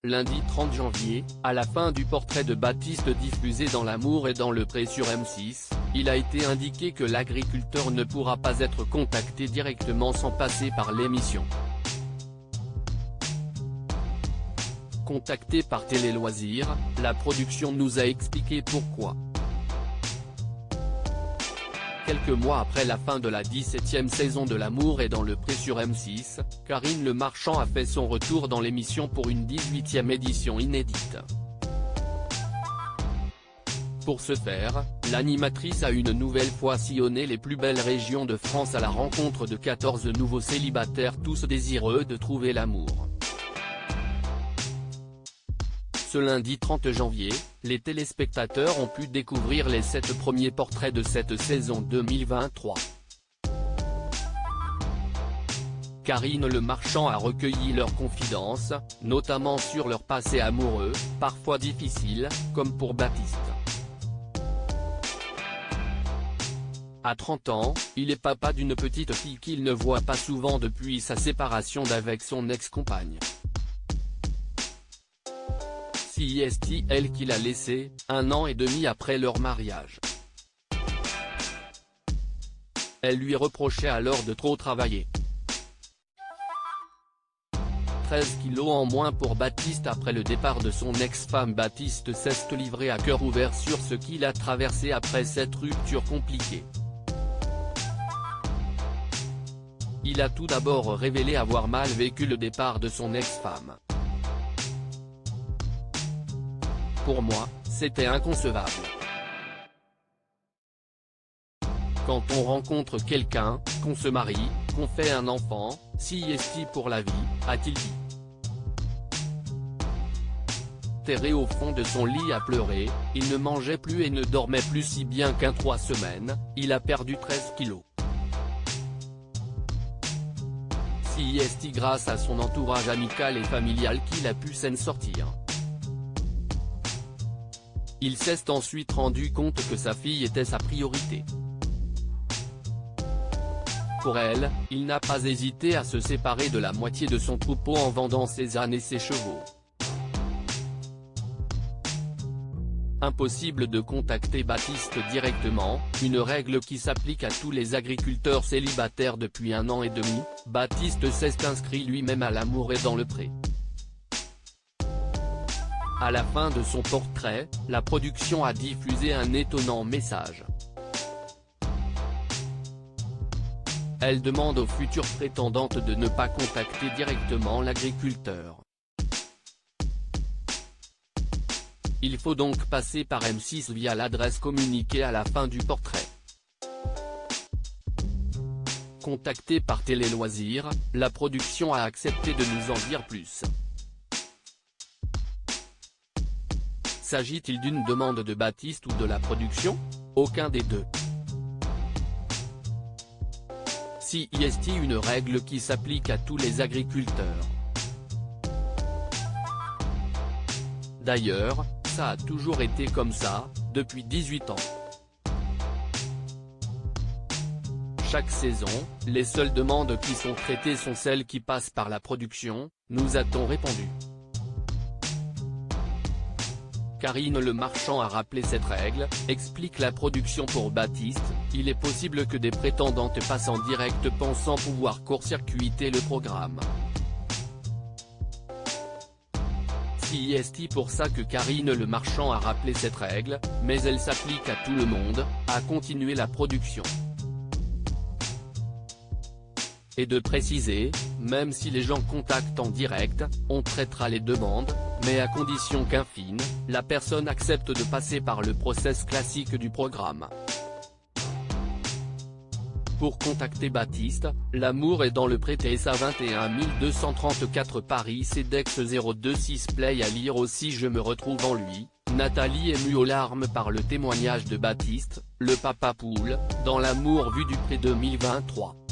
lundi 30 janvier, à la fin du portrait de Baptiste diffusé dans L'Amour est dans le pré sur M6, il a été indiqué que l'agriculteur ne pourra pas être contacté directement sans passer par l'émission. Contacté par Télé Loisirs, la production nous a expliqué pourquoi. Quelques mois après la fin de la 17e saison de L'Amour est dans le pré sur M6, Karine Le Marchand a fait son retour dans l'émission pour une 18e édition inédite. Pour ce faire, l'animatrice a une nouvelle fois sillonné les plus belles régions de France à la rencontre de 14 nouveaux célibataires tous désireux de trouver l'amour. Ce lundi 30 janvier, les téléspectateurs ont pu découvrir les 7 premiers portraits de cette saison 2023. Karine Le Marchand a recueilli leurs confidences, notamment sur leur passé amoureux, parfois difficile, comme pour Baptiste. À 30 ans, il est papa d'une petite fille qu'il ne voit pas souvent depuis sa séparation d'avec son ex-compagne. C'est elle qui l'a laissé, 1 an et demi après leur mariage. Elle lui reprochait alors de trop travailler. 13 kilos en moins pour Baptiste après le départ de son ex-femme. Baptiste s'est livré à cœur ouvert sur ce qu'il a traversé après cette rupture compliquée. Il a tout d'abord révélé avoir mal vécu le départ de son ex-femme. Pour moi, c'était inconcevable. Quand on rencontre quelqu'un, qu'on se marie, qu'on fait un enfant, c'est pour la vie, a-t-il dit. Terré au fond de son lit à pleurer, il ne mangeait plus et ne dormait plus si bien qu'en 3 semaines, il a perdu 13 kilos. C'est grâce à son entourage amical et familial qu'il a pu s'en sortir. Il s'est ensuite rendu compte que sa fille était sa priorité. Pour elle, il n'a pas hésité à se séparer de la moitié de son troupeau en vendant ses ânes et ses chevaux. Impossible de contacter Baptiste directement, une règle qui s'applique à tous les agriculteurs célibataires depuis 1 an et demi, Baptiste s'est inscrit lui-même à L'Amour est dans le pré. À la fin de son portrait, la production a diffusé un étonnant message. Elle demande aux futures prétendantes de ne pas contacter directement l'agriculteur. Il faut donc passer par M6 via l'adresse communiquée à la fin du portrait. Contactée par Télé Loisirs, la production a accepté de nous en dire plus. S'agit-il d'une demande de Baptiste ou de la production? Aucun des deux. C'est une règle qui s'applique à tous les agriculteurs. D'ailleurs, ça a toujours été comme ça, depuis 18 ans. Chaque saison, les seules demandes qui sont traitées sont celles qui passent par la production, nous a-t-on répondu. Karine Le Marchand a rappelé cette règle, explique la production pour Baptiste, il est possible que des prétendantes passent en direct pensant pouvoir court-circuiter le programme. C'est pour ça que Karine Le Marchand a rappelé cette règle, mais elle s'applique à tout le monde, a continué la production. Et de préciser, même si les gens contactent en direct, on traitera les demandes, mais à condition qu'infine, la personne accepte de passer par le process classique du programme. Pour contacter Baptiste, L'Amour est dans le pré TSA 21 234 Paris CEDEX 026 Play à lire aussi Je me retrouve en lui, Nathalie émue aux larmes par le témoignage de Baptiste, le papa poule, dans L'Amour vu du pré 2023.